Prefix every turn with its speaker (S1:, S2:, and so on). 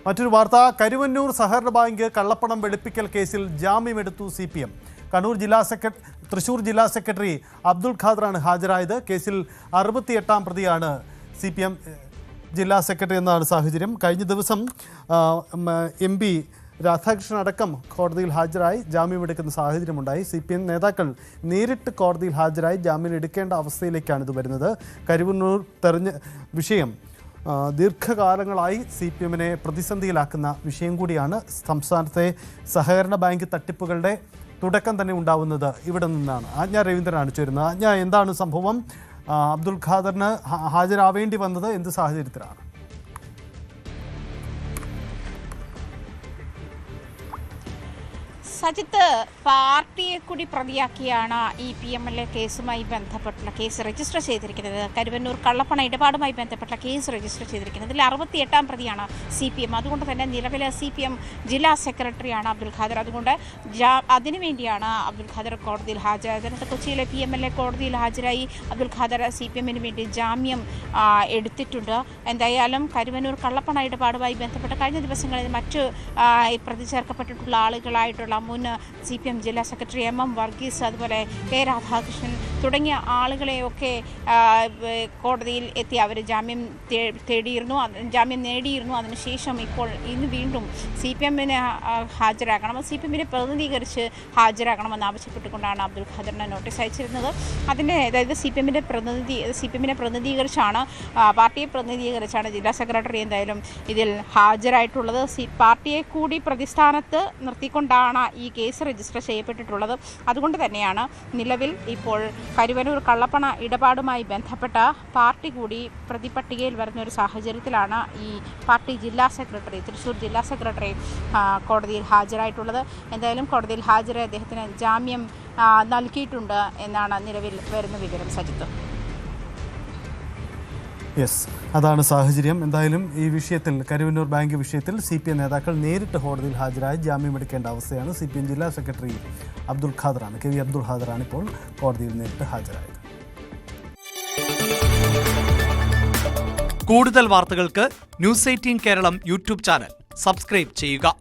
S1: മറ്റൊരു വാർത്ത, കരുവന്നൂർ സഹകരണ ബാങ്ക് കള്ളപ്പണം വെളുപ്പിക്കൽ കേസിൽ ജാമ്യമെടുത്തു CPM. തൃശൂർ ജില്ലാ സെക്രട്ടറി അബ്ദുൾ ഖാദറാണ് ഹാജരായത്. കേസിൽ 68-ാം പ്രതിയാണ് CPM ജില്ലാ സെക്രട്ടറി എന്നാണ് സാഹചര്യം. കഴിഞ്ഞ ദിവസം MP രാധാകൃഷ്ണൻ അടക്കം കോടതിയിൽ ഹാജരായി ജാമ്യമെടുക്കുന്ന സാഹചര്യമുണ്ടായി. CPM നേതാക്കൾ നേരിട്ട് കോടതിയിൽ ഹാജരായി ജാമ്യം എടുക്കേണ്ട അവസ്ഥയിലേക്കാണ് ഇത് വരുന്നത്. കരുവന്നൂർ വിഷയം ദീർഘകാലങ്ങളായി CPMനെ പ്രതിസന്ധിയിലാക്കുന്ന വിഷയം കൂടിയാണ്. സംസ്ഥാനത്തെ സഹകരണ ബാങ്ക് തട്ടിപ്പുകളുടെ തുടക്കം തന്നെ ഉണ്ടാവുന്നത് ഇവിടെ നിന്നാണ്. ആജ്ഞ രവീന്ദ്രനാണ് ചേരുന്നത്. ആജ്ഞ, എന്താണ് സംഭവം? അബ്ദുൾ ഖാദറിന് ഹാജരാവേണ്ടി വന്നത് എന്ത് സാഹചര്യത്തിലാണ്?
S2: സജിത്ത്, പാർട്ടിയെ കൂടി പ്രതിയാക്കിയാണ് ഈ PMLA കേസുമായി ബന്ധപ്പെട്ടുള്ള കേസ് രജിസ്റ്റർ ചെയ്തിരിക്കുന്നത്. കരുവന്നൂർ കള്ളപ്പണ ഇടപാടുമായി ബന്ധപ്പെട്ട കേസ് രജിസ്റ്റർ ചെയ്തിരിക്കുന്നത്. ഇതിൽ 68-ാം പ്രതിയാണ് CPM. അതുകൊണ്ട് തന്നെ നിലവിലെ CPM ജില്ലാ സെക്രട്ടറിയാണ് അബ്ദുൾ ഖാദർ. അതുകൊണ്ട് അതിനുവേണ്ടിയാണ് അബ്ദുൾ ഖാദർ കോടതിയിൽ ഹാജരായത്. കൊച്ചിയിലെ PMLA കോടതിയിൽ ഹാജരായി അബ്ദുൾ ഖാദർ CPMന് വേണ്ടി ജാമ്യം എടുത്തിട്ടുണ്ട്. എന്തായാലും കരുവന്നൂർ കള്ളപ്പണ ഇടപാടുമായി ബന്ധപ്പെട്ട് കഴിഞ്ഞ ദിവസങ്ങളിൽ മറ്റ് പ്രതി ചേർക്കപ്പെട്ടിട്ടുള്ള ആളുകളായിട്ടുള്ള മുൻ CPM ജില്ലാ സെക്രട്ടറി MM വർഗീസ്, അതുപോലെ K രാധാകൃഷ്ണൻ തുടങ്ങിയ ആളുകളെയൊക്കെ കോടതിയിൽ എത്തി അവർ ജാമ്യം നേടിയിരുന്നു. അതിനുശേഷം ഇന്ന് വീണ്ടും CPMന് ഹാജരാകണം, CPMനെ പ്രതിനിധീകരിച്ച് ഹാജരാകണമെന്ന് ആവശ്യപ്പെട്ടുകൊണ്ടാണ് അബ്ദുൾ ഖാദറിന് നോട്ടീസ് അയച്ചിരുന്നത്. അതായത് CPMനെ പ്രതിനിധീകരിച്ചാണ്, പാർട്ടിയെ പ്രതിനിധീകരിച്ചാണ് ജില്ലാ സെക്രട്ടറി എന്തായാലും ഇതിൽ ഹാജരായിട്ടുള്ളത്. പാർട്ടിയെ കൂടി പ്രതിസ്ഥാനത്ത് നിർത്തിക്കൊണ്ടാണ് ഈ കേസ് രജിസ്റ്റർ ചെയ്യപ്പെട്ടിട്ടുള്ളത്. അതുകൊണ്ട് തന്നെയാണ് നിലവിൽ ഇപ്പോൾ കരുവന്നൂർ കള്ളപ്പണ ഇടപാടുമായി ബന്ധപ്പെട്ട പാർട്ടി കൂടി പ്രതിപട്ടികയിൽ വരുന്ന ഒരു സാഹചര്യത്തിലാണ് ഈ പാർട്ടി ജില്ലാ സെക്രട്ടറി, തൃശ്ശൂർ ജില്ലാ സെക്രട്ടറി കോടതിയിൽ ഹാജരായിട്ടുള്ളത്. എന്തായാലും കോടതിയിൽ ഹാജരായ അദ്ദേഹത്തിന് ജാമ്യം നൽകിയിട്ടുണ്ട് എന്നാണ് നിലവിൽ വരുന്ന വിവരം. സജിത്ത്,
S1: അതാണ് സാഹചര്യം. എന്തായാലും ഈ വിഷയത്തിൽ, കരുവന്നൂർ ബാങ്ക് വിഷയത്തിൽ CPM നേതാക്കൾ നേരിട്ട് കോടതിയിൽ ഹാജരായി ജാമ്യമെടുക്കേണ്ട അവസ്ഥയാണ്. CPM ജില്ലാ സെക്രട്ടറി അബ്ദുൾ ഖാദറാണ്, KV അബ്ദുൾ ഖാദറാണ് ഇപ്പോൾ കോടതിയിൽ നേരിട്ട് ഹാജരായത്.
S3: കൂടുതൽ വാർത്തകൾക്ക് News 18 Keralam YouTube channel subscribe ചെയ്യുക.